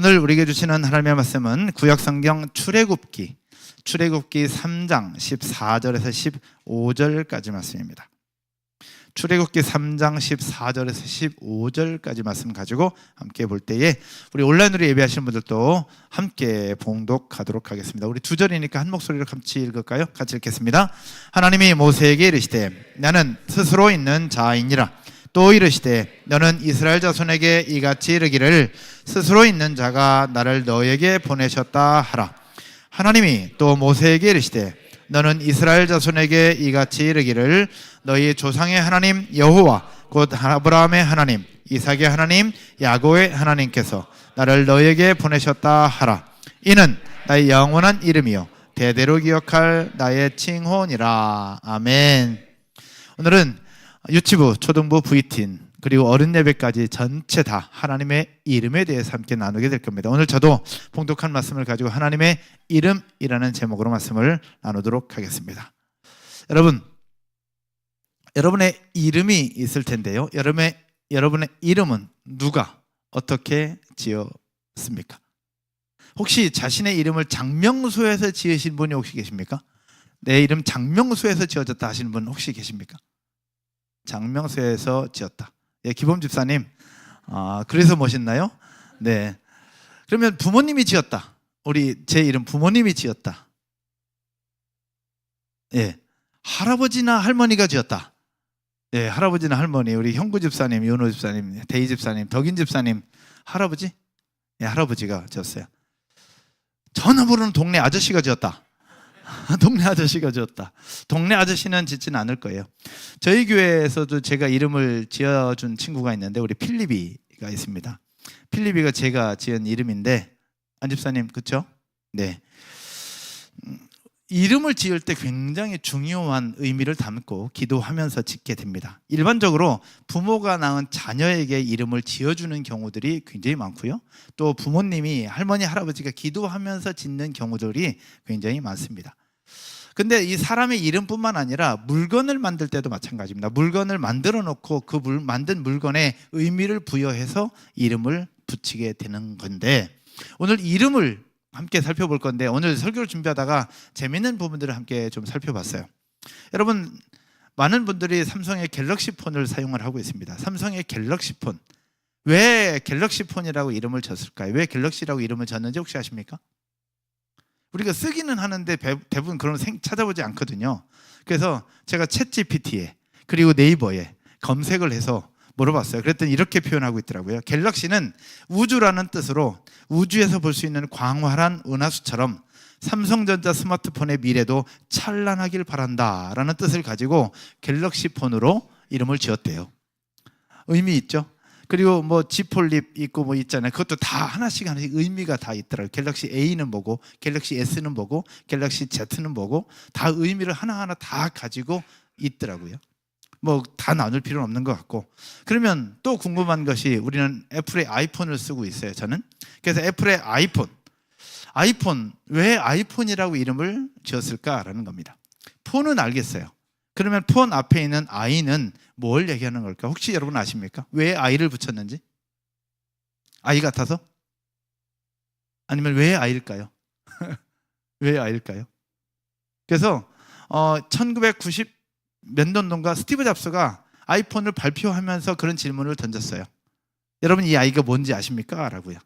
오늘 우리에게 주시는 하나님의 말씀은 구약성경 출애굽기 3장 14절에서 15절까지 말씀입니다. 출애굽기 3장 14절에서 15절까지 말씀 가지고 함께 볼 때에 우리 온라인으로 예배하시는 분들도 함께 봉독하도록 하겠습니다. 우리 두 절이니까 한 목소리로 같이 읽을까요? 같이 읽겠습니다. 하나님이 모세에게 이르시되 나는 스스로 있는 자이니라. 또 이르시되 너는 이스라엘 자손에게 이같이 이르기를 스스로 있는 자가 나를 너에게 보내셨다 하라. 하나님이 또 모세에게 이르시되 너는 이스라엘 자손에게 이같이 이르기를 너희 조상의 하나님 여호와 곧 아브라함의 하나님 이삭의 하나님 야곱의 하나님께서 나를 너에게 보내셨다 하라. 이는 나의 영원한 이름이요 대대로 기억할 나의 칭호니라. 아멘. 오늘은 유치부, 초등부, VT인 그리고 어른 예배까지 전체 다 하나님의 이름에 대해서 함께 나누게 될 겁니다. 오늘 저도 봉독한 말씀을 가지고 하나님의 이름이라는 제목으로 말씀을 나누도록 하겠습니다. 여러분의 이름이 있을 텐데요. 여러분의 이름은 누가 어떻게 지었습니까? 혹시 자신의 이름을 장명수에서 지으신 분이 혹시 계십니까? 내 이름 장명수에서 지어졌다 하시는 분 혹시 계십니까? 장명수에서 지었다. 예, 기범 집사님. 그래서 멋있나요? 네. 그러면 부모님이 지었다. 제 이름 부모님이 지었다. 예. 할아버지나 할머니가 지었다. 예, 할아버지나 할머니. 우리 형구 집사님, 윤호 집사님, 대희 집사님, 덕인 집사님, 할아버지? 예, 할아버지가 지었어요. 전화부르는 동네 아저씨가 지었다. 동네 아저씨가 지었다. 동네 아저씨는 짓지는 않을 거예요. 저희 교회에서도 제가 이름을 지어준 친구가 있는데 우리 필리비가 있습니다. 필리비가 제가 지은 이름인데 안 집사님 그렇죠? 네. 이름을 지을 때 굉장히 중요한 의미를 담고 기도하면서 짓게 됩니다. 일반적으로 부모가 낳은 자녀에게 이름을 지어주는 경우들이 굉장히 많고요. 또 부모님이 할머니, 할아버지가 기도하면서 짓는 경우들이 굉장히 많습니다. 근데 이 사람의 이름뿐만 아니라 물건을 만들 때도 마찬가지입니다. 물건을 만들어 놓고 그 만든 물건에 의미를 부여해서 이름을 붙이게 되는 건데 오늘 이름을 함께 살펴볼 건데 오늘 설교를 준비하다가 재밌는 부분들을 함께 좀 살펴봤어요. 여러분 많은 분들이 삼성의 갤럭시 폰을 사용을 하고 있습니다. 삼성의 갤럭시 폰. 왜 갤럭시 폰이라고 이름을 졌을까요? 왜 갤럭시라고 이름을 졌는지 혹시 아십니까? 우리가 쓰기는 하는데 대부분 그런 찾아보지 않거든요. 그래서 제가 챗GPT에 그리고 네이버에 검색을 해서 물어봤어요. 그랬더니 이렇게 표현하고 있더라고요. 갤럭시는 우주라는 뜻으로 우주에서 볼 수 있는 광활한 은하수처럼 삼성전자 스마트폰의 미래도 찬란하길 바란다 라는 뜻을 가지고 갤럭시 폰으로 이름을 지었대요. 의미 있죠? 그리고 뭐 G 폴립 있고 뭐 있잖아요. 그것도 다 하나씩 의미가 다 있더라고요. 갤럭시 A는 뭐고 갤럭시 S는 뭐고 갤럭시 Z는 뭐고 다 의미를 하나하나 다 가지고 있더라고요. 뭐 다 나눌 필요는 없는 것 같고. 그러면 또 궁금한 것이 우리는 애플의 아이폰을 쓰고 있어요. 저는. 그래서 애플의 아이폰 왜 아이폰이라고 이름을 지었을까라는 겁니다. 폰은 알겠어요. 그러면 폰 앞에 있는 I는 뭘 얘기하는 걸까? 혹시 여러분 아십니까? 왜 I를 붙였는지? I 같아서? 아니면 왜 I일까요? 왜 I일까요? 그래서 1990 몇 년도인가 스티브 잡스가 아이폰을 발표하면서 그런 질문을 던졌어요. 여러분 이 아이가 뭔지 아십니까? 라고요.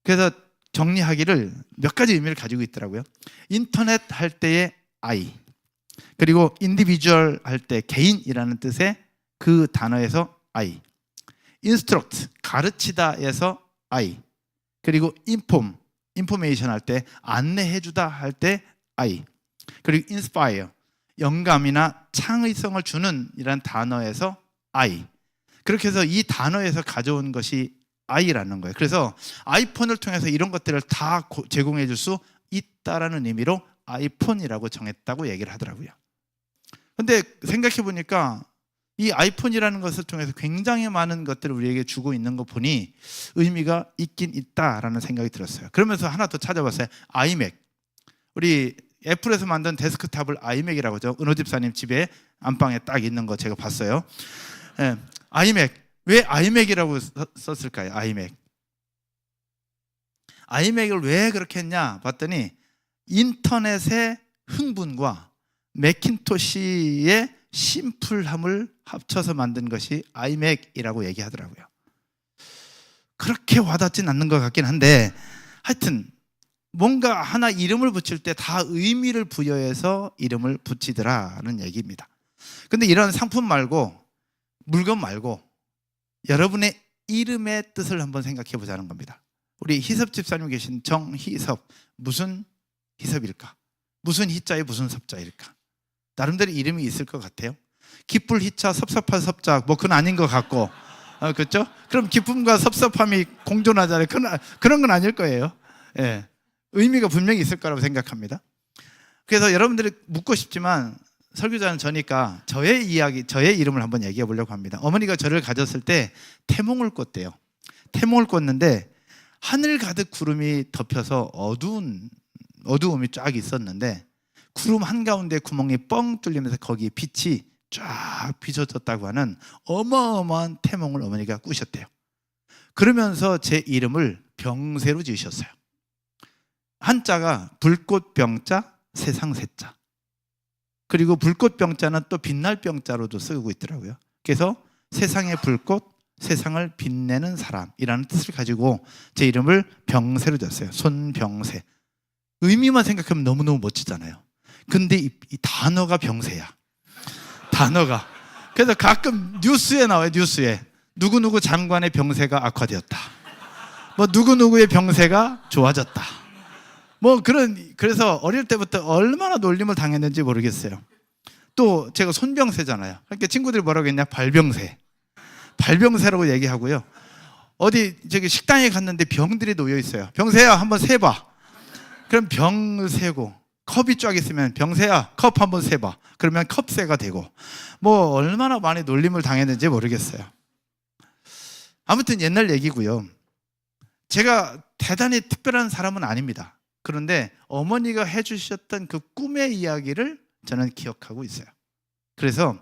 그래서 정리하기를 몇 가지 의미를 가지고 있더라고요. 인터넷 할 때의 I 그리고 인디비주얼 할 때 개인이라는 뜻의 그 단어에서 I 인스트럭트 가르치다에서 I 그리고 인포메이션 할 때 안내해주다 할 때 I 그리고 인스파이어 영감이나 창의성을 주는 이란 단어에서 I 그렇게 해서 이 단어에서 가져온 것이 I라는 거예요. 그래서 아이폰을 통해서 이런 것들을 다 제공해 줄 수 있다라는 의미로 아이폰이라고 정했다고 얘기를 하더라고요. 근데 생각해 보니까 이 아이폰이라는 것을 통해서 굉장히 많은 것들을 우리에게 주고 있는 거 보니 의미가 있긴 있다라는 생각이 들었어요. 그러면서 하나 더 찾아봤어요. 아이맥. 우리 애플에서 만든 데스크탑을 아이맥이라고 하죠. 은호 집사님 집에 안방에 딱 있는 거 제가 봤어요. 예, 아이맥. 왜 아이맥이라고 썼을까요? 아이맥. 아이맥을 왜 그렇게 했냐 봤더니 인터넷의 흥분과 매킨토시의 심플함을 합쳐서 만든 것이 아이맥이라고 얘기하더라고요. 그렇게 와닿진 않는 것 같긴 한데 하여튼 뭔가 하나 이름을 붙일 때 다 의미를 부여해서 이름을 붙이더라는 얘기입니다. 근데 이런 상품 말고 물건 말고 여러분의 이름의 뜻을 한번 생각해 보자는 겁니다. 우리 희섭 집사님 계신 정희섭, 무슨 희섭일까? 무슨 희자에 무슨 섭자일까? 나름대로 이름이 있을 것 같아요. 기쁠 희자, 섭섭할 섭자, 뭐 그건 아닌 것 같고, 그렇죠? 그럼 기쁨과 섭섭함이 공존하잖아요. 그런 건 아닐 거예요. 예. 의미가 분명히 있을 거라고 생각합니다. 그래서 여러분들이 묻고 싶지만 설교자는 저니까 저의 이야기, 저의 이름을 한번 얘기해 보려고 합니다. 어머니가 저를 가졌을 때 태몽을 꿨대요. 태몽을 꿨는데 하늘 가득 구름이 덮여서 어두움이 쫙 있었는데 구름 한가운데 구멍이 뻥 뚫리면서 거기에 빛이 쫙 비춰졌다고 하는 어마어마한 태몽을 어머니가 꾸셨대요. 그러면서 제 이름을 병세로 지으셨어요. 한자가 불꽃병자, 세상세자. 그리고 불꽃병자는 또 빛날 병자로도 쓰고 있더라고요. 그래서 세상의 불꽃, 세상을 빛내는 사람이라는 뜻을 가지고 제 이름을 병세로 졌어요. 손병세. 의미만 생각하면 너무너무 멋지잖아요. 근데 이 단어가 병세야. 단어가. 그래서 가끔 뉴스에 나와요. 뉴스에 누구누구 장관의 병세가 악화되었다, 뭐 누구누구의 병세가 좋아졌다, 뭐 그래서 어릴 때부터 얼마나 놀림을 당했는지 모르겠어요. 또 제가 손병세잖아요. 그러니까 친구들이 뭐라고 했냐? 발병세라고 얘기하고요. 어디 저기 식당에 갔는데 병들이 놓여 있어요. 병세야 한번 세봐. 그럼 병을 세고, 컵이 쫙 있으면 병세야 컵 한번 세봐. 그러면 컵세가 되고, 뭐 얼마나 많이 놀림을 당했는지 모르겠어요. 아무튼 옛날 얘기고요. 제가 대단히 특별한 사람은 아닙니다. 그런데 어머니가 해주셨던 그 꿈의 이야기를 저는 기억하고 있어요. 그래서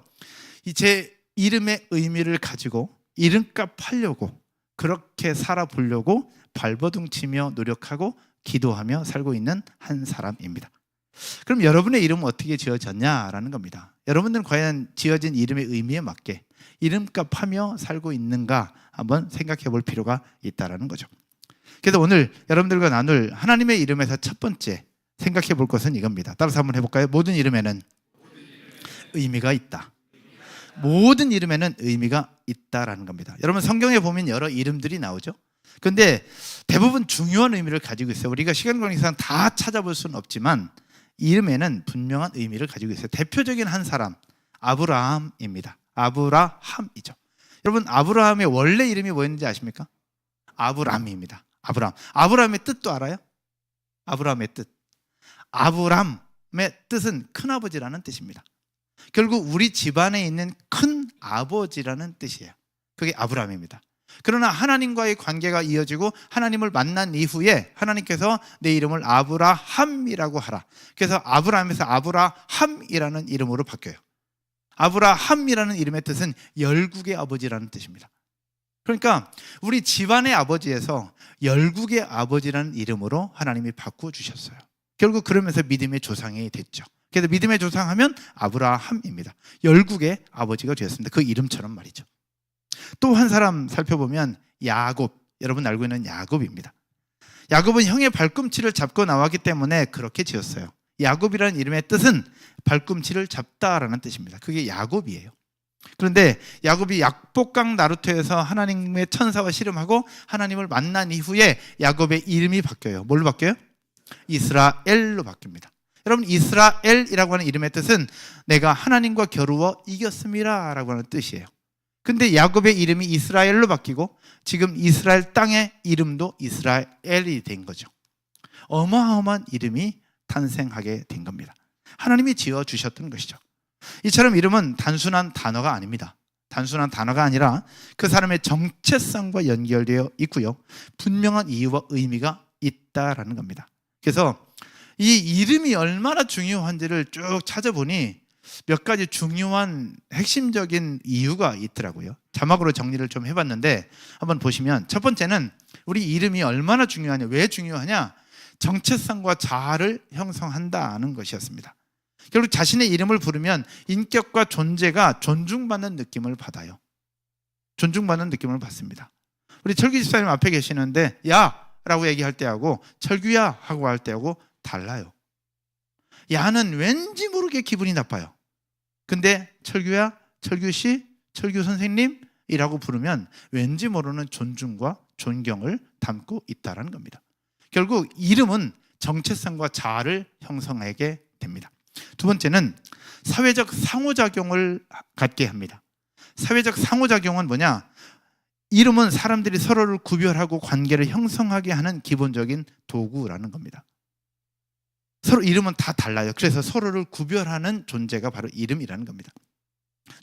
제 이름의 의미를 가지고 이름값 하려고 그렇게 살아보려고 발버둥치며 노력하고 기도하며 살고 있는 한 사람입니다. 그럼 여러분의 이름은 어떻게 지어졌냐라는 겁니다. 여러분들은 과연 지어진 이름의 의미에 맞게 이름값 하며 살고 있는가 한번 생각해 볼 필요가 있다는 거죠. 그래서 오늘 여러분들과 나눌 하나님의 이름에서 첫 번째 생각해 볼 것은 이겁니다. 따라서 한번 해볼까요? 모든 이름에는 의미가 있다. 모든 이름에는 의미가 있다라는 겁니다. 여러분 성경에 보면 여러 이름들이 나오죠. 그런데 대부분 중요한 의미를 가지고 있어요. 우리가 시간 관계상 다 찾아볼 수는 없지만 이름에는 분명한 의미를 가지고 있어요. 대표적인 한 사람, 아브라함입니다. 아브라함이죠. 여러분 아브라함의 원래 이름이 뭐였는지 아십니까? 아브람입니다. 아브라함의 뜻도 알아요? 아브라함의 뜻. 아브람의 뜻은 큰아버지라는 뜻입니다. 결국 우리 집안에 있는 큰 아버지라는 뜻이에요. 그게 아브라함입니다. 그러나 하나님과의 관계가 이어지고 하나님을 만난 이후에 하나님께서 내 이름을 아브라함이라고 하라. 그래서 아브라함에서 아브라함이라는 이름으로 바뀌어요. 아브라함이라는 이름의 뜻은 열국의 아버지라는 뜻입니다. 그러니까 우리 집안의 아버지에서 열국의 아버지라는 이름으로 하나님이 바꿔주셨어요. 결국 그러면서 믿음의 조상이 됐죠. 그래서 믿음의 조상하면 아브라함입니다. 열국의 아버지가 되었습니다. 그 이름처럼 말이죠. 또 한 사람 살펴보면 야곱, 여러분 알고 있는 야곱입니다. 야곱은 형의 발꿈치를 잡고 나왔기 때문에 그렇게 지었어요. 야곱이라는 이름의 뜻은 발꿈치를 잡다라는 뜻입니다. 그게 야곱이에요. 그런데 야곱이 약복강 나루터에서 하나님의 천사와 씨름하고 하나님을 만난 이후에 야곱의 이름이 바뀌어요. 뭘로 바뀌어요? 이스라엘로 바뀝니다. 여러분 이스라엘이라고 하는 이름의 뜻은 내가 하나님과 겨루어 이겼습니다 라고 하는 뜻이에요. 근데 야곱의 이름이 이스라엘로 바뀌고 지금 이스라엘 땅의 이름도 이스라엘이 된 거죠. 어마어마한 이름이 탄생하게 된 겁니다. 하나님이 지어주셨던 것이죠. 이처럼 이름은 단순한 단어가 아닙니다. 단순한 단어가 아니라 그 사람의 정체성과 연결되어 있고요. 분명한 이유와 의미가 있다라는 겁니다. 그래서 이 이름이 얼마나 중요한지를 쭉 찾아보니 몇 가지 중요한 핵심적인 이유가 있더라고요. 자막으로 정리를 좀 해봤는데 한번 보시면, 첫 번째는 우리 이름이 얼마나 중요하냐, 왜 중요하냐, 정체성과 자아를 형성한다는 것이었습니다. 결국 자신의 이름을 부르면 인격과 존재가 존중받는 느낌을 받아요. 존중받는 느낌을 받습니다. 우리 철규 집사님 앞에 계시는데 야! 라고 얘기할 때하고 철규야! 하고 할 때하고 달라요. 야는 왠지 모르게 기분이 나빠요. 근데 철규야, 철규씨, 철규 선생님이라고 부르면 왠지 모르는 존중과 존경을 담고 있다는 겁니다. 결국 이름은 정체성과 자아를 형성하게 됩니다. 두 번째는 사회적 상호작용을 갖게 합니다. 사회적 상호작용은 뭐냐? 이름은 사람들이 서로를 구별하고 관계를 형성하게 하는 기본적인 도구라는 겁니다. 서로 이름은 다 달라요. 그래서 서로를 구별하는 존재가 바로 이름이라는 겁니다.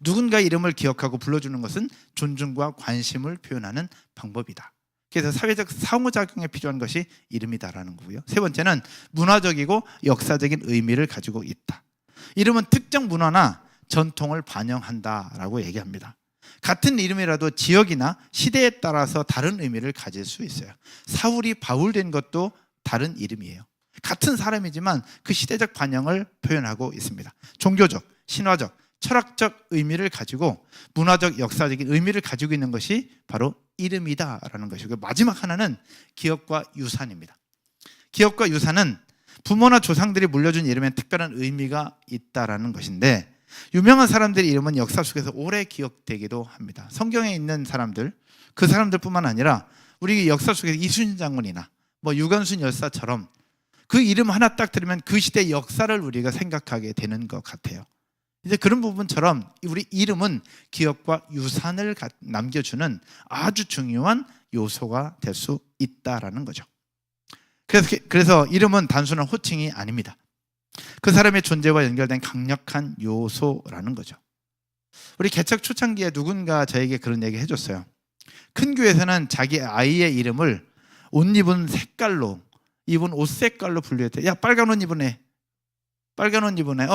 누군가 이름을 기억하고 불러주는 것은 존중과 관심을 표현하는 방법이다. 그래서 사회적 상호작용에 필요한 것이 이름이다라는 거고요. 세 번째는 문화적이고 역사적인 의미를 가지고 있다. 이름은 특정 문화나 전통을 반영한다라고 얘기합니다. 같은 이름이라도 지역이나 시대에 따라서 다른 의미를 가질 수 있어요. 사울이 바울된 것도 다른 이름이에요. 같은 사람이지만 그 시대적 반영을 표현하고 있습니다. 종교적, 신화적, 철학적 의미를 가지고 문화적, 역사적인 의미를 가지고 있는 것이 바로 이름이다라는 것이고, 마지막 하나는 기억과 유산입니다. 기억과 유산은 부모나 조상들이 물려준 이름에 특별한 의미가 있다라는 것인데, 유명한 사람들의 이름은 역사 속에서 오래 기억되기도 합니다. 성경에 있는 사람들, 그 사람들뿐만 아니라 우리 역사 속에서 이순신 장군이나 유관순 열사처럼 그 이름 하나 딱 들으면 그 시대의 역사를 우리가 생각하게 되는 것 같아요. 이제 그런 부분처럼 우리 이름은 기억과 유산을 남겨주는 아주 중요한 요소가 될 수 있다라는 거죠. 그래서 이름은 단순한 호칭이 아닙니다. 그 사람의 존재와 연결된 강력한 요소라는 거죠. 우리 개척 초창기에 누군가 저에게 그런 얘기 해줬어요. 큰 교회에서는 자기 아이의 이름을 옷 입은 색깔로, 입은 옷 색깔로 분류할 때, 야, 빨간 옷 입은 애, 빨간 옷 입은 애,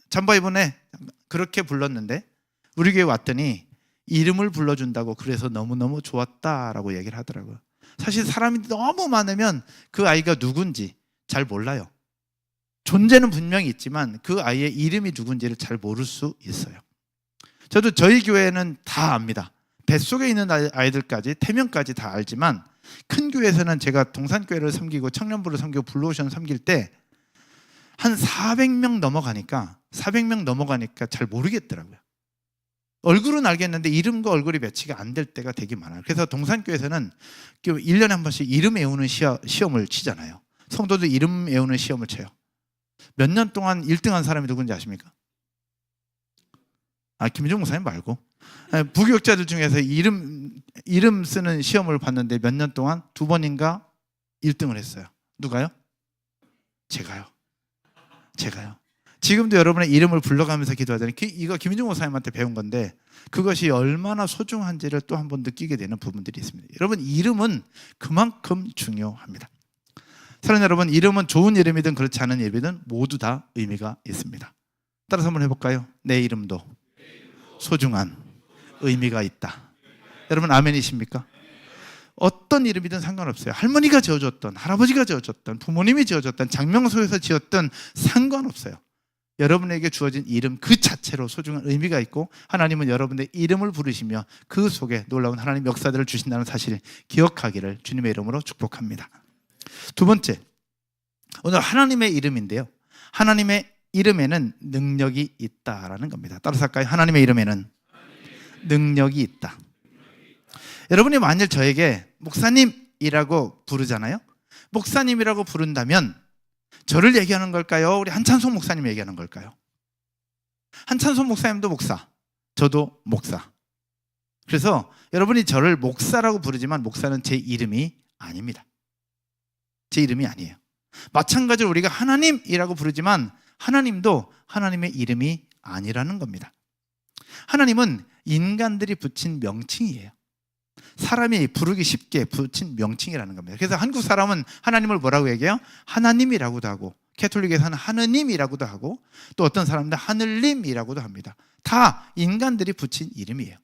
잠바 입은 애, 그렇게 불렀는데 우리 교회 왔더니 이름을 불러준다고 그래서 너무너무 좋았다라고 얘기를 하더라고요. 사실 사람이 너무 많으면 그 아이가 누군지 잘 몰라요. 존재는 분명히 있지만 그 아이의 이름이 누군지를 잘 모를 수 있어요. 저도 저희 교회는 다 압니다. 뱃속에 있는 아이들까지, 태명까지 다 알지만 큰 교회에서는 제가 동산교회를 섬기고 청년부를 섬기고 블루오션 섬길 때 한 400명 넘어가니까 잘 모르겠더라고요. 얼굴은 알겠는데 이름과 얼굴이 매치가 안 될 때가 되게 많아요. 그래서 동산교회에서는 1년에 한 번씩 이름 외우는 시험을 치잖아요. 성도들 이름 외우는 시험을 쳐요. 몇 년 동안 1등한 사람이 누군지 아십니까? 김희종 목사님 말고 부교육자들 중에서 이름 쓰는 시험을 봤는데 몇 년 동안 2번인가 1등을 했어요. 누가요? 제가요. 지금도 여러분의 이름을 불러가면서 기도하잖아요. 이거 김희종 목사님한테 배운 건데 그것이 얼마나 소중한지를 또 한 번 느끼게 되는 부분들이 있습니다. 여러분, 이름은 그만큼 중요합니다. 사랑하는 여러분, 이름은 좋은 이름이든 그렇지 않은 이름이든 모두 다 의미가 있습니다. 따라서 한번 해볼까요? 내 이름도 소중한 의미가 있다. 여러분, 아멘이십니까? 어떤 이름이든 상관없어요. 할머니가 지어줬던, 할아버지가 지어줬던, 부모님이 지어줬던, 장명소에서 지었던 상관없어요. 여러분에게 주어진 이름 그 자체로 소중한 의미가 있고, 하나님은 여러분의 이름을 부르시며 그 속에 놀라운 하나님 역사들을 주신다는 사실을 기억하기를 주님의 이름으로 축복합니다. 두 번째, 오늘 하나님의 이름인데요, 하나님의 이름에는 능력이 있다라는 겁니다. 따라서 할까요? 하나님의 이름에는 능력이 있다. 여러분이 만일 저에게 목사님이라고 부르잖아요. 목사님이라고 부른다면 저를 얘기하는 걸까요? 우리 한찬송 목사님 얘기하는 걸까요? 한찬송 목사님도 목사, 저도 목사. 그래서 여러분이 저를 목사라고 부르지만 목사는 제 이름이 아닙니다. 제 이름이 아니에요. 마찬가지로 우리가 하나님이라고 부르지만 하나님도 하나님의 이름이 아니라는 겁니다. 하나님은 인간들이 붙인 명칭이에요. 사람이 부르기 쉽게 붙인 명칭이라는 겁니다. 그래서 한국 사람은 하나님을 뭐라고 얘기해요? 하나님이라고도 하고 캐톨릭에서는 하느님이라고도 하고 또 어떤 사람들은 하늘님이라고도 합니다. 다 인간들이 붙인 이름이에요.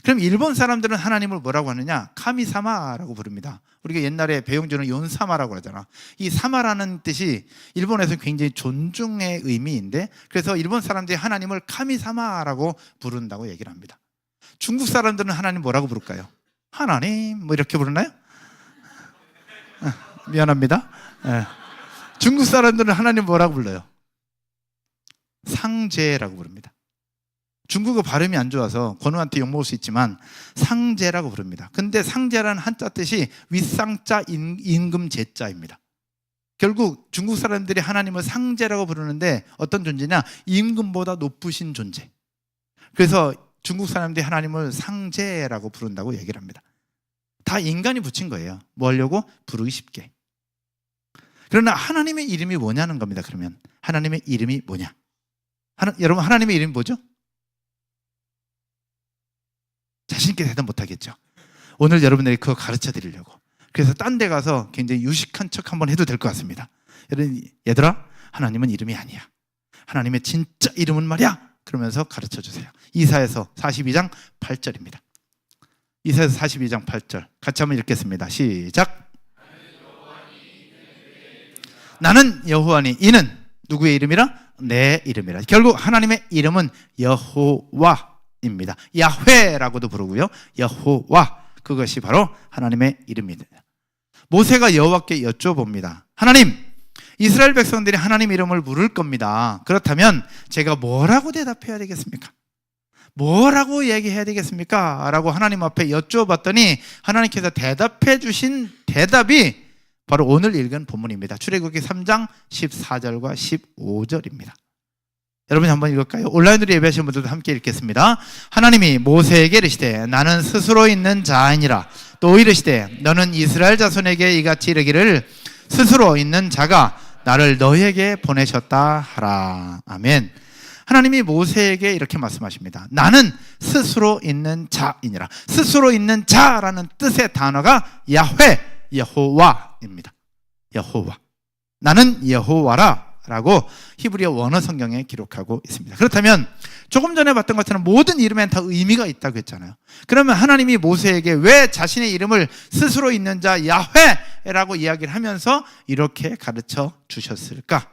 그럼 일본 사람들은 하나님을 뭐라고 하느냐? 카미사마라고 부릅니다. 우리가 옛날에 배용주는 연사마라고 하잖아. 이 사마라는 뜻이 일본에서 굉장히 존중의 의미인데, 그래서 일본 사람들이 하나님을 카미사마라고 부른다고 얘기를 합니다. 중국 사람들은 하나님 뭐라고 부를까요? 하나님 뭐 이렇게 부르나요? 미안합니다. 중국 사람들은 하나님 뭐라고 불러요? 상제라고 부릅니다. 중국어 발음이 안 좋아서 권우한테 욕먹을 수 있지만 상제라고 부릅니다. 근데 상제라는 한자 뜻이 윗상자 임금제자입니다. 결국 중국 사람들이 하나님을 상제라고 부르는데 어떤 존재냐? 임금보다 높으신 존재. 그래서 중국 사람들이 하나님을 상제라고 부른다고 얘기를 합니다. 다 인간이 붙인 거예요. 뭐 하려고? 부르기 쉽게. 그러나 하나님의 이름이 뭐냐는 겁니다. 그러면 하나님의 이름이 뭐냐? 여러분, 하나님의 이름이 뭐죠? 자신 있게 대답 못하겠죠. 오늘 여러분들이 그거 가르쳐 드리려고. 그래서 딴 데 가서 굉장히 유식한 척 한번 해도 될 것 같습니다. 얘들아, 하나님은 이름이 아니야. 하나님의 진짜 이름은 말이야. 그러면서 가르쳐 주세요. 이사야서 42장 8절입니다. 이사야서 42장 8절 같이 한번 읽겠습니다. 시작. 나는 여호와니. 이는 누구의 이름이라? 내 이름이라. 결국 하나님의 이름은 여호와입니다. 야훼라고도 부르고요. 여호와, 그것이 바로 하나님의 이름입니다. 모세가 여호와께 여쭤봅니다. 하나님, 이스라엘 백성들이 하나님 이름을 부를 겁니다. 그렇다면 제가 뭐라고 대답해야 되겠습니까? 뭐라고 얘기해야 되겠습니까? 라고 하나님 앞에 여쭤봤더니 하나님께서 대답해 주신 대답이 바로 오늘 읽은 본문입니다. 출애굽기 3장 14절과 15절입니다. 여러분 한번 읽을까요? 온라인으로 예배하시는 분들도 함께 읽겠습니다. 하나님이 모세에게 이르시되 나는 스스로 있는 자이니라. 또 이르시되 너는 이스라엘 자손에게 이같이 이르기를 스스로 있는 자가 나를 너희에게 보내셨다 하라. 아멘. 하나님이 모세에게 이렇게 말씀하십니다. 나는 스스로 있는 자이니라. 스스로 있는 자라는 뜻의 단어가 야훼, 여호와입니다. 여호와. 나는 여호와라 라고 히브리어 원어 성경에 기록하고 있습니다. 그렇다면 조금 전에 봤던 것처럼 모든 이름엔 다 의미가 있다고 했잖아요. 그러면 하나님이 모세에게 왜 자신의 이름을 스스로 있는 자 야훼라고 이야기를 하면서 이렇게 가르쳐 주셨을까?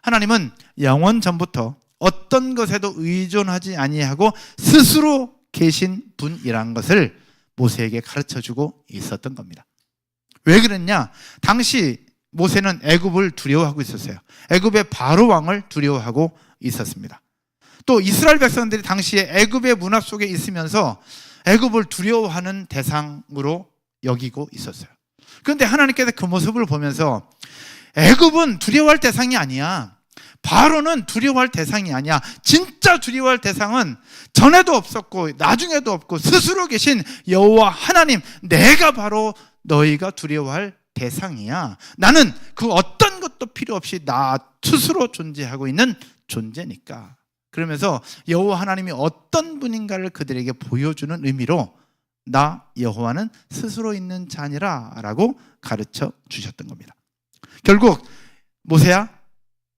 하나님은 영원 전부터 어떤 것에도 의존하지 아니하고 스스로 계신 분이라는 것을 모세에게 가르쳐주고 있었던 겁니다. 왜 그랬냐? 당시 모세는 애굽을 두려워하고 있었어요. 애굽의 바로 왕을 두려워하고 있었습니다. 또 이스라엘 백성들이 당시에 애굽의 문화 속에 있으면서 애굽을 두려워하는 대상으로 여기고 있었어요. 그런데 하나님께서 그 모습을 보면서 애굽은 두려워할 대상이 아니야. 바로는 두려워할 대상이 아니야. 진짜 두려워할 대상은 전에도 없었고 나중에도 없고 스스로 계신 여호와 하나님, 내가 바로 너희가 두려워할 대상이야. 나는 그 어떤 것도 필요 없이 나 스스로 존재하고 있는 존재니까. 그러면서 여호와 하나님이 어떤 분인가를 그들에게 보여주는 의미로 나 여호와는 스스로 있는 자니라 라고 가르쳐 주셨던 겁니다. 결국 모세야,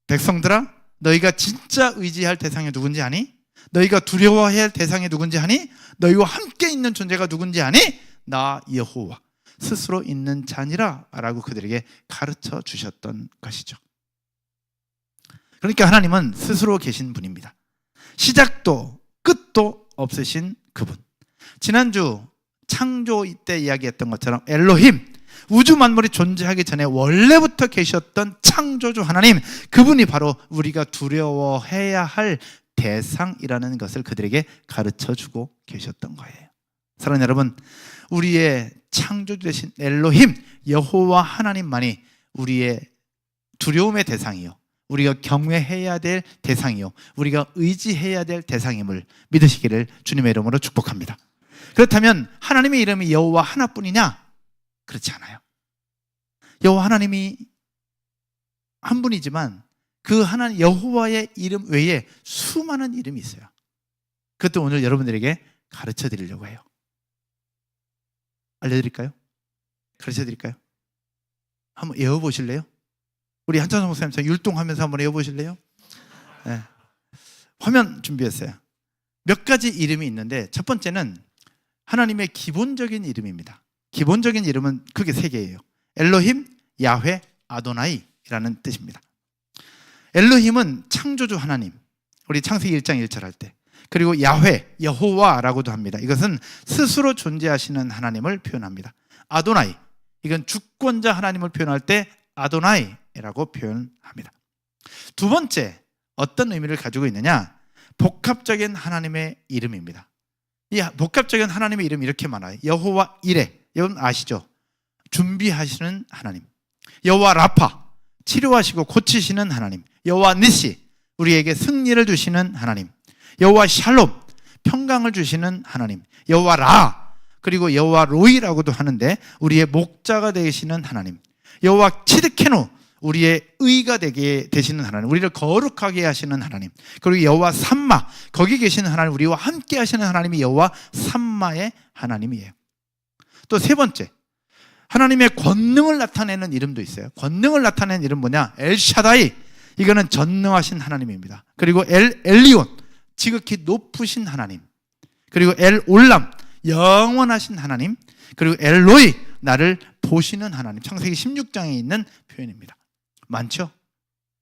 백성들아, 너희가 진짜 의지할 대상이 누군지 아니? 너희가 두려워해야 할 대상이 누군지 아니? 너희와 함께 있는 존재가 누군지 아니? 나 여호와 스스로 있는 자니라 라고 그들에게 가르쳐 주셨던 것이죠. 그러니까 하나님은 스스로 계신 분입니다. 시작도 끝도 없으신 그분. 지난주 창조 때 이야기했던 것처럼 엘로힘, 우주 만물이 존재하기 전에 원래부터 계셨던 창조주 하나님, 그분이 바로 우리가 두려워해야 할 대상이라는 것을 그들에게 가르쳐주고 계셨던 거예요. 사랑하는 여러분, 우리의 창조주 되신 엘로힘, 여호와 하나님만이 우리의 두려움의 대상이요, 우리가 경외해야 될 대상이요, 우리가 의지해야 될 대상임을 믿으시기를 주님의 이름으로 축복합니다. 그렇다면 하나님의 이름이 여호와 하나뿐이냐? 그렇지 않아요. 여호와 하나님이 한 분이지만 그 하나님 여호와의 이름 외에 수많은 이름이 있어요. 그것도 오늘 여러분들에게 가르쳐 드리려고 해요. 알려드릴까요? 가르쳐 드릴까요? 한번 외워보실래요? 우리 한찬성 목사님처럼 율동하면서 한번 해보실래요? 네. 화면 준비했어요. 몇 가지 이름이 있는데 첫 번째는 하나님의 기본적인 이름입니다. 기본적인 이름은 크게 3개예요. 엘로힘, 야훼, 아도나이라는 뜻입니다. 엘로힘은 창조주 하나님, 우리 창세기 1장 1절 할 때. 그리고 야훼, 여호와라고도 합니다. 이것은 스스로 존재하시는 하나님을 표현합니다. 아도나이, 이건 주권자 하나님을 표현할 때 아도나이라고 표현합니다. 두 번째, 어떤 의미를 가지고 있느냐? 복합적인 하나님의 이름입니다. 이 복합적인 하나님의 이름이 이렇게 많아요. 여호와 이레, 여러분 아시죠? 준비하시는 하나님. 여호와 라파, 치료하시고 고치시는 하나님. 여호와 니시, 우리에게 승리를 주시는 하나님. 여호와 샬롬, 평강을 주시는 하나님. 여호와 라, 그리고 여호와 로이라고도 하는데 우리의 목자가 되시는 하나님. 여호와 치드케노, 우리의 의가 되게 되시는 하나님, 우리를 거룩하게 하시는 하나님. 그리고 여호와 삼마, 거기 계시는 하나님, 우리와 함께 하시는 하나님이 여호와 삼마의 하나님이에요. 또 세 번째, 하나님의 권능을 나타내는 이름도 있어요. 권능을 나타내는 이름 뭐냐? 엘샤다이, 이거는 전능하신 하나님입니다. 그리고 엘리온, 지극히 높으신 하나님. 그리고 엘올람, 영원하신 하나님. 그리고 엘로이, 나를 보시는 하나님. 창세기 16장에 있는 표현입니다. 많죠?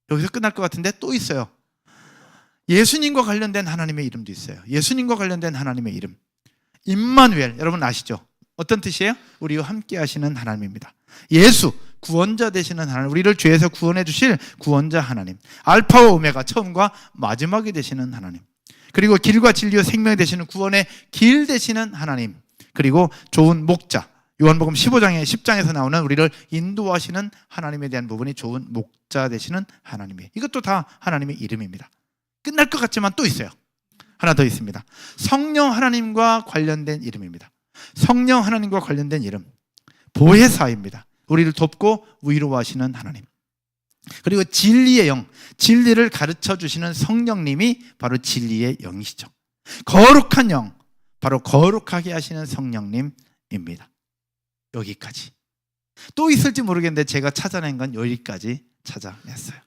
여기서 끝날 것 같은데 또 있어요. 예수님과 관련된 하나님의 이름도 있어요. 예수님과 관련된 하나님의 이름, 임마누엘, 여러분 아시죠? 어떤 뜻이에요? 우리와 함께 하시는 하나님입니다. 예수, 구원자 되시는 하나님, 우리를 죄에서 구원해 주실 구원자 하나님. 알파와 오메가, 처음과 마지막이 되시는 하나님. 그리고 길과 진리와 생명이 되시는 구원의 길 되시는 하나님. 그리고 좋은 목자, 요한복음 15장에 10장에서 나오는 우리를 인도하시는 하나님에 대한 부분이 좋은 목자 되시는 하나님이에요. 이것도 다 하나님의 이름입니다. 끝날 것 같지만 또 있어요. 하나 더 있습니다. 성령 하나님과 관련된 이름입니다. 성령 하나님과 관련된 이름, 보혜사입니다. 우리를 돕고 위로하시는 하나님. 그리고 진리의 영, 진리를 가르쳐 주시는 성령님이 바로 진리의 영이시죠. 거룩한 영, 바로 거룩하게 하시는 성령님입니다. 여기까지. 또 있을지 모르겠는데 제가 찾아낸 건 여기까지 찾아냈어요.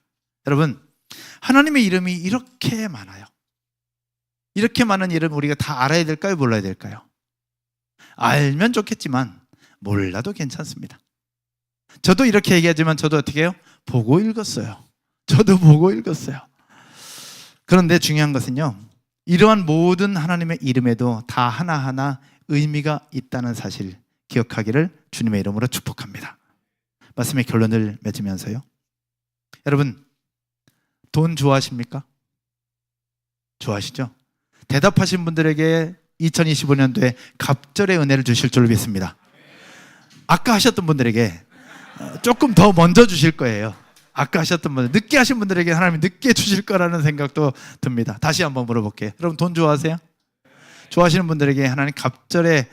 여러분, 하나님의 이름이 이렇게 많아요. 이렇게 많은 이름 우리가 다 알아야 될까요? 몰라야 될까요? 알면 좋겠지만 몰라도 괜찮습니다. 저도 이렇게 얘기하지만 저도 어떻게 해요? 보고 읽었어요. 저도 보고 읽었어요. 그런데 중요한 것은요, 이러한 모든 하나님의 이름에도 다 하나하나 의미가 있다는 사실 기억하기를 주님의 이름으로 축복합니다. 말씀의 결론을 맺으면서요, 여러분, 돈 좋아하십니까? 좋아하시죠? 대답하신 분들에게 2025년도에 갑절의 은혜를 주실 줄 믿습니다. 아까 하셨던 분들에게 조금 더 먼저 주실 거예요. 아까 하셨던 분들, 늦게 하신 분들에게 하나님이 늦게 주실 거라는 생각도 듭니다. 다시 한번 물어볼게요. 여러분, 돈 좋아하세요? 좋아하시는 분들에게 하나님 갑절의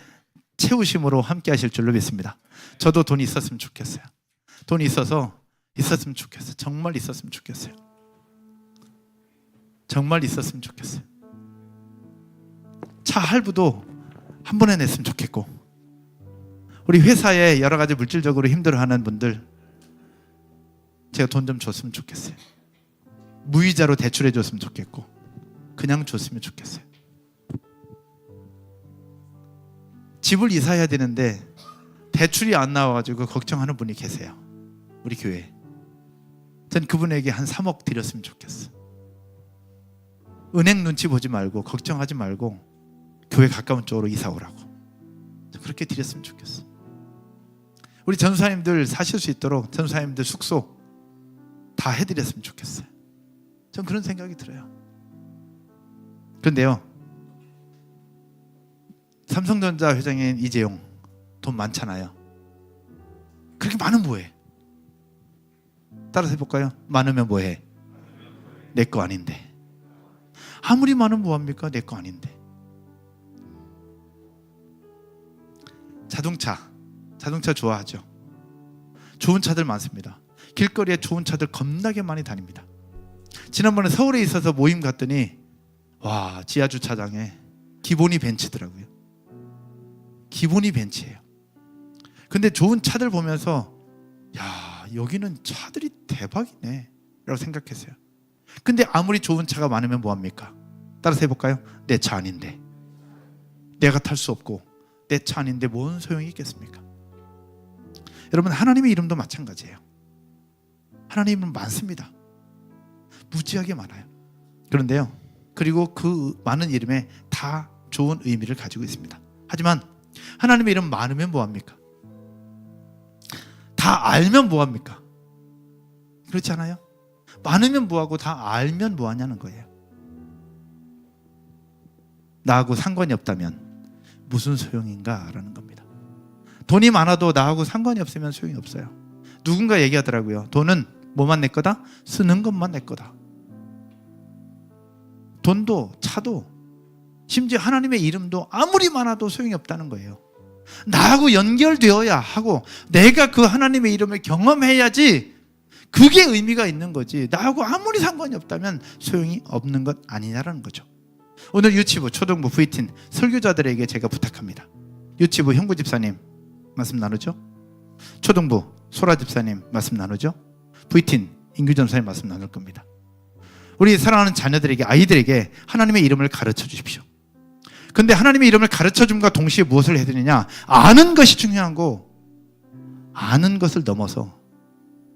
채우심으로 함께 하실 줄로 믿습니다. 저도 돈이 있었으면 좋겠어요. 돈이 있었으면 좋겠어요. 정말 있었으면 좋겠어요. 정말 있었으면 좋겠어요. 차 할부도 한 번에 냈으면 좋겠고, 우리 회사에 여러 가지 물질적으로 힘들어하는 분들 제가 돈 좀 줬으면 좋겠어요. 무이자로 대출해 줬으면 좋겠고, 그냥 줬으면 좋겠어요. 집을 이사해야 되는데 대출이 안 나와가지고 걱정하는 분이 계세요. 우리 교회에. 전 그분에게 한 3억 드렸으면 좋겠어요. 은행 눈치 보지 말고 걱정하지 말고 교회 가까운 쪽으로 이사 오라고, 그렇게 드렸으면 좋겠어요. 우리 전사님들 사실 수 있도록 전사님들 숙소 다 해드렸으면 좋겠어요. 전 그런 생각이 들어요. 그런데요, 삼성전자 회장인 이재용 돈 많잖아요. 그렇게 많으면 뭐해? 따라서 해볼까요? 많으면 뭐해? 내 거 아닌데. 아무리 많으면 뭐합니까? 내 거 아닌데. 자동차 좋아하죠? 좋은 차들 많습니다. 길거리에 좋은 차들 겁나게 많이 다닙니다. 지난번에 서울에 있어서 모임 갔더니 와, 지하 주차장에 기본이 벤츠더라고요. 기본이 벤츠예요. 근데 좋은 차들 보면서 야, 여기는 차들이 대박이네 라고 생각했어요. 근데 아무리 좋은 차가 많으면 뭐합니까? 따라서 해볼까요? 내 차 아닌데, 내가 탈 수 없고 내 차 아닌데 뭔 소용이 있겠습니까? 여러분, 하나님의 이름도 마찬가지예요. 하나님의 이름은 많습니다. 무지하게 많아요. 그런데요, 그리고 그 많은 이름에 다 좋은 의미를 가지고 있습니다. 하지만 하나님의 이름 많으면 뭐합니까? 다 알면 뭐합니까? 그렇지 않아요? 많으면 뭐하고 다 알면 뭐하냐는 거예요. 나하고 상관이 없다면 무슨 소용인가 라는 겁니다. 돈이 많아도 나하고 상관이 없으면 소용이 없어요. 누군가 얘기하더라고요. 돈은 뭐만 내 거다? 쓰는 것만 내 거다. 돈도 차도 심지어 하나님의 이름도 아무리 많아도 소용이 없다는 거예요. 나하고 연결되어야 하고 내가 그 하나님의 이름을 경험해야지 그게 의미가 있는 거지, 나하고 아무리 상관이 없다면 소용이 없는 것 아니냐라는 거죠. 오늘 유치부, 초등부, VT인 설교자들에게 제가 부탁합니다. 유치부 형구 집사님 말씀 나누죠? 초등부 소라 집사님 말씀 나누죠? VT인 인규 전사님 말씀 나눌 겁니다. 우리 사랑하는 자녀들에게, 아이들에게 하나님의 이름을 가르쳐 주십시오. 근데 하나님의 이름을 가르쳐 줌과 동시에 무엇을 해야 되느냐? 아는 것이 중요한 거, 아는 것을 넘어서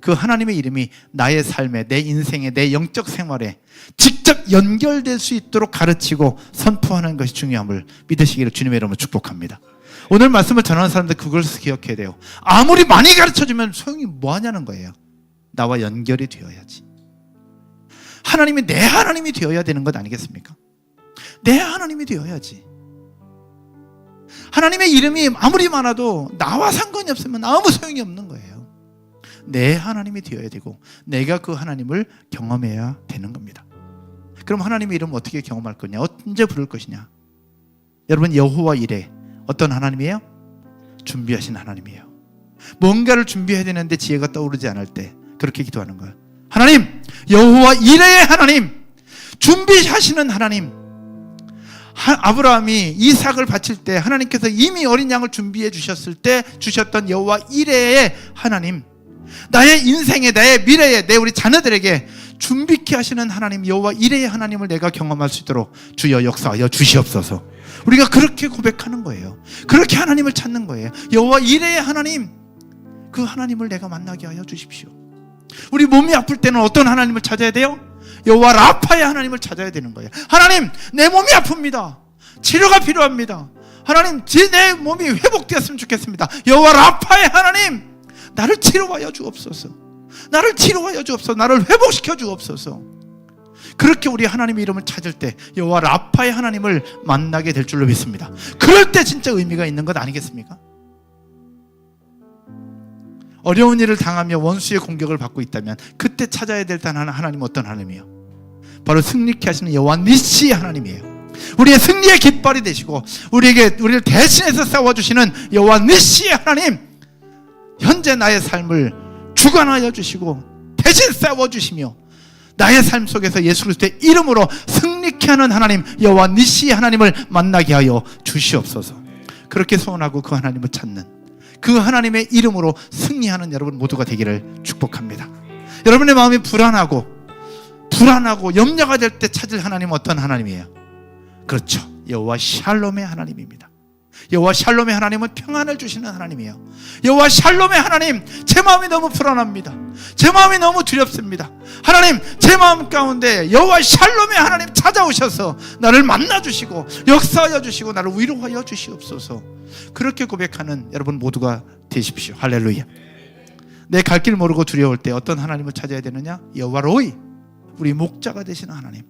그 하나님의 이름이 나의 삶에, 내 인생에, 내 영적 생활에 직접 연결될 수 있도록 가르치고 선포하는 것이 중요함을 믿으시기를 주님의 이름으로 축복합니다. 오늘 말씀을 전하는 사람들 그것을 기억해야 돼요. 아무리 많이 가르쳐주면 소용이 뭐하냐는 거예요. 나와 연결이 되어야지. 하나님이 내 하나님이 되어야 되는 것 아니겠습니까? 내 하나님이 되어야지. 하나님의 이름이 아무리 많아도 나와 상관이 없으면 아무 소용이 없는 거예요. 내 하나님이 되어야 되고 내가 그 하나님을 경험해야 되는 겁니다. 그럼 하나님의 이름을 어떻게 경험할 거냐? 언제 부를 것이냐? 여러분, 여호와 이레 어떤 하나님이에요? 준비하신 하나님이에요. 뭔가를 준비해야 되는데 지혜가 떠오르지 않을 때 그렇게 기도하는 거예요. 하나님, 여호와 이레의 하나님, 준비하시는 하나님. 아브라함이 이삭을 바칠 때 하나님께서 이미 어린 양을 준비해 주셨을 때 주셨던 여호와 이레의 하나님, 나의 인생에, 나의 미래에, 내 우리 자녀들에게 준비케 하시는 하나님, 여호와 이레의 하나님을 내가 경험할 수 있도록 주여 역사하여 주시옵소서. 우리가 그렇게 고백하는 거예요. 그렇게 하나님을 찾는 거예요. 여호와 이레의 하나님, 그 하나님을 내가 만나게 하여 주십시오. 우리 몸이 아플 때는 어떤 하나님을 찾아야 돼요? 여호와 라파의 하나님을 찾아야 되는 거예요. 하나님, 내 몸이 아픕니다. 치료가 필요합니다. 하나님, 내 몸이 회복되었으면 좋겠습니다. 여호와 라파의 하나님, 나를 치료하여 주옵소서. 나를 치료하여 주옵소서. 나를 회복시켜 주옵소서. 그렇게 우리 하나님의 이름을 찾을 때 여호와 라파의 하나님을 만나게 될 줄로 믿습니다. 그럴 때 진짜 의미가 있는 것 아니겠습니까? 어려운 일을 당하며 원수의 공격을 받고 있다면 그때 찾아야 될 하나님은 어떤 하나님이에요? 바로 승리케 하시는 여호와 니시의 하나님이에요. 우리의 승리의 깃발이 되시고 우리를 대신해서 싸워주시는 여호와 니시의 하나님, 현재 나의 삶을 주관하여 주시고 대신 싸워주시며 나의 삶 속에서 예수 그리스도의 이름으로 승리케 하는 하나님, 여호와 니시의 하나님을 만나게 하여 주시옵소서. 그렇게 소원하고 그 하나님을 찾는, 그 하나님의 이름으로 승리하는 여러분 모두가 되기를 축복합니다. 여러분의 마음이 불안하고 염려가 될 때 찾을 하나님은 어떤 하나님이에요? 그렇죠, 여호와 샬롬의 하나님입니다. 여호와 샬롬의 하나님은 평안을 주시는 하나님이에요. 여호와 샬롬의 하나님, 제 마음이 너무 불안합니다. 제 마음이 너무 두렵습니다. 하나님, 제 마음 가운데 여호와 샬롬의 하나님 찾아오셔서 나를 만나주시고 역사하여 주시고 나를 위로하여 주시옵소서. 그렇게 고백하는 여러분 모두가 되십시오. 할렐루야. 내 갈 길 모르고 두려울 때 어떤 하나님을 찾아야 되느냐? 여호와 로이, 우리 목자가 되시는 하나님,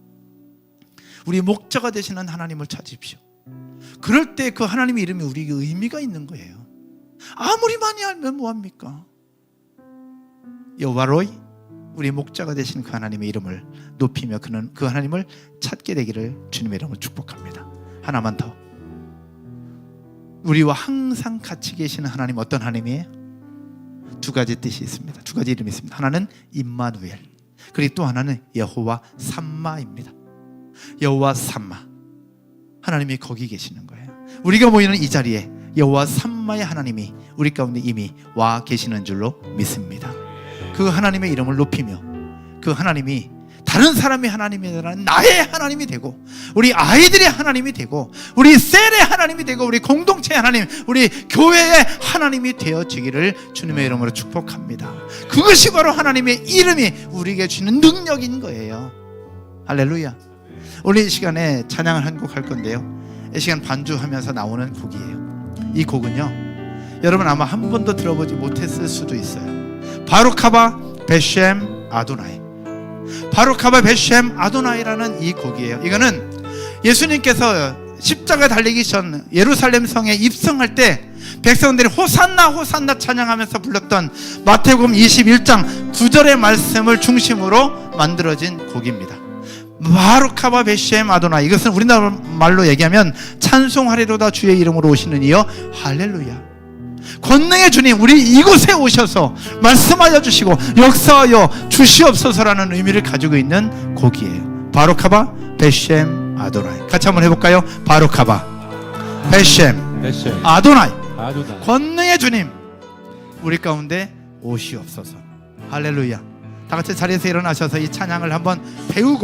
우리 목자가 되시는 하나님을 찾으십시오. 그럴 때 그 하나님의 이름이 우리에게 의미가 있는 거예요. 아무리 많이 알면 뭐합니까? 여호와 로이, 우리 목자가 되신 그 하나님의 이름을 높이며 그 하나님을 찾게 되기를 주님의 이름으로 축복합니다. 하나만 더, 우리와 항상 같이 계시는 하나님 어떤 하나님이에요? 두 가지 뜻이 있습니다. 두 가지 이름이 있습니다. 하나는 임마누엘, 그리고 또 하나는 여호와 삼마입니다. 여호와 삼마, 하나님이 거기 계시는 거예요. 우리가 모이는 이 자리에 여호와 삼마의 하나님이 우리 가운데 이미 와 계시는 줄로 믿습니다. 그 하나님의 이름을 높이며 그 하나님이 다른 사람의 하나님이 아니라 나의 하나님이 되고 우리 아이들의 하나님이 되고 우리 셀의 하나님이 되고 우리 공동체의 하나님, 우리 교회의 하나님이 되어지기를 주님의 이름으로 축복합니다. 그것이 바로 하나님의 이름이 우리에게 주는 능력인 거예요. 할렐루야. 오늘 이 시간에 찬양을 한 곡 할 건데요, 이 시간 반주하면서 나오는 곡이에요. 이 곡은요, 여러분 아마 한 번도 들어보지 못했을 수도 있어요. 바루카바 베셴 아도나이. 바루카바 베셴 아도나이라는 이 곡이에요. 이거는 예수님께서 십자가 달리기 전 예루살렘 성에 입성할 때 백성들이 호산나 호산나 찬양하면서 불렀던 마태복음 21장 9절의 말씀을 중심으로 만들어진 곡입니다. 바루카바 베셴 아도나이, 이것은 우리나라 말로 얘기하면 찬송하리로다 주의 이름으로 오시는 이여 할렐루야. 권능의 주님, 우리 이곳에 오셔서 말씀하여 주시고 역사하여 주시옵소서라는 의미를 가지고 있는 곡이에요. 바루카바 베셴 아도나이. 같이 한번 해볼까요? 바루카바 베셴 아도나이. 권능의 주님, 우리 가운데 오시옵소서. 할렐루야. 다 같이 자리에서 일어나셔서 이 찬양을 한번 배우고